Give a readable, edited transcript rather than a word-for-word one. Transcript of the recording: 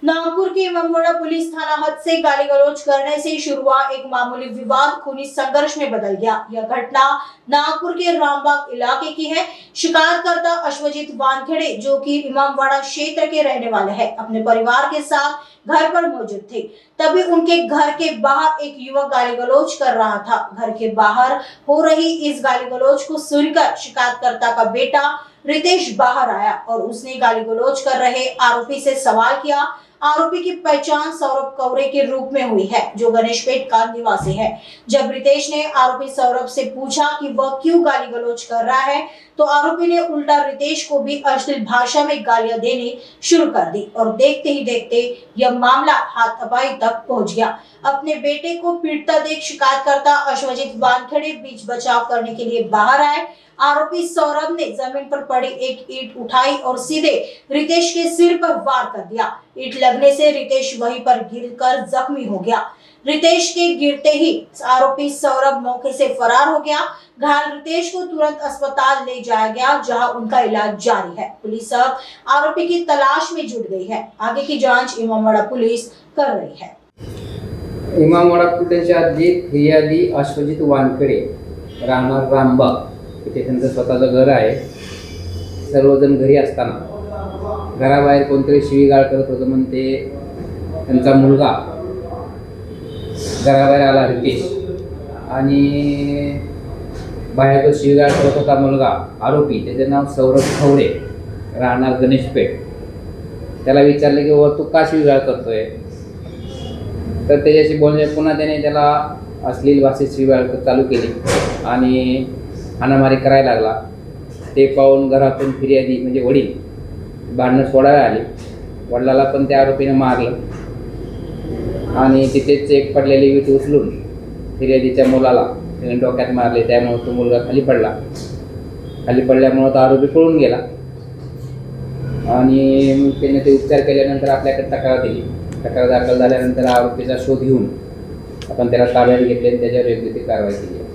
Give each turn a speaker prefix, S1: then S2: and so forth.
S1: नागपुर के इमामवाड़ा पुलिस थाना हद से गाली गलौज करने से शुरू हुआ एक मामूली विवाद खूनी संघर्ष में बदल गया। यह घटना नागपुर के रामबाग इलाके की है। शिकायतकर्ता अश्वजीत वानखेड़े, जो कि इमामवाड़ा क्षेत्र के रहने वाले हैं, अपने परिवार के साथ घर पर मौजूद थे। तभी उनके घर के बाहर एक युवक गाली गलौज कर रहा था। घर के बाहर हो रही इस गाली गलौज को सुनकर शिकायतकर्ता का बेटा रितेश बाहर आया और उसने गाली गलौज कर रहे आरोपी से सवाल किया। आरोपी की पहचान सौरभ कौरे के रूप में हुई है, जो गणेशपेट का निवासी है। जब रितेश ने आरोपी सौरभ से पूछा कि वह क्यों गाली गलौज कर रहा है, तो आरोपी ने उल्टा रितेश को भी अश्लील भाषा में गालियां देनी शुरू कर दी और देखते ही देखते यह मामला हाथापाई तक पहुंच गया। अपने बेटे को पीटता देख शिकायतकर्ता अश्वजीत वानखेड़े बीच बचाव करने के लिए बाहर आए। आरोपी सौरभ ने जमीन पर पड़ी एक ईंट उठाई और सीधे रितेश के सिर पर वार कर दिया। ईंट लगने से रितेश वहीं पर गिरकर जख्मी हो गया। रितेश के गिरते ही आरोपी सौरभ मौके से फरार हो गया। घायल रितेश को तुरंत अस्पताल ले जाया गया, जहां उनका इलाज जारी है। पुलिस अब आरोपी की तलाश में जुट गई है। आगे की जांच इमामवाड़ा पुलिस कर रही है।
S2: इमामवाड़ा पोलिसांच्या हद्दीत फिर्यादी अश्वजीत वानखेड़े राहणार रामबाग, तिथे त्यांचं स्वतःचं घर आहे। सर्वजण घरी असताना घराबाहेर कोणतरी शिवीगाळ करत होतं म्हणून ते त्यांचा मुलगा घराबाहेर आला रितेश, आणि बाहेर तो शिवीगाळ करत होता मुलगा आरोपी, त्याचे नाव सौरभ कौरे राहणार गणेशपेठ। त्याला विचारले की बाबा तू का शिवीगाळ करतोय, तर त्याच्याशी बोलणे पुन्हा त्याने त्याला अश्लील भाषेत शिवीगाळ चालू केली आणि हाणामारी करायला लागला। ते पाहून घरातून फिर्यादी म्हणजे वडील भांडणं सोडायला आले। वडिलाला पण त्या आरोपीने मारलं आणि तिथेच एक पडलेली वीट उचलून फिर्यादीच्या मुलाला त्याने डोक्यात मारले। त्यामुळे तो मुलगा खाली पडला। खाली पडल्यामुळे तो आरोपी पळून गेला आणि मग त्याने ते उपचार केल्यानंतर आपल्याकडे तक्रार दिली। तक्रार दाखल झाल्यानंतर आरोपीचा शोध घेऊन आपण त्याला ताब्यात घेतले आणि त्याच्यावर योग्य ती कारवाई केली।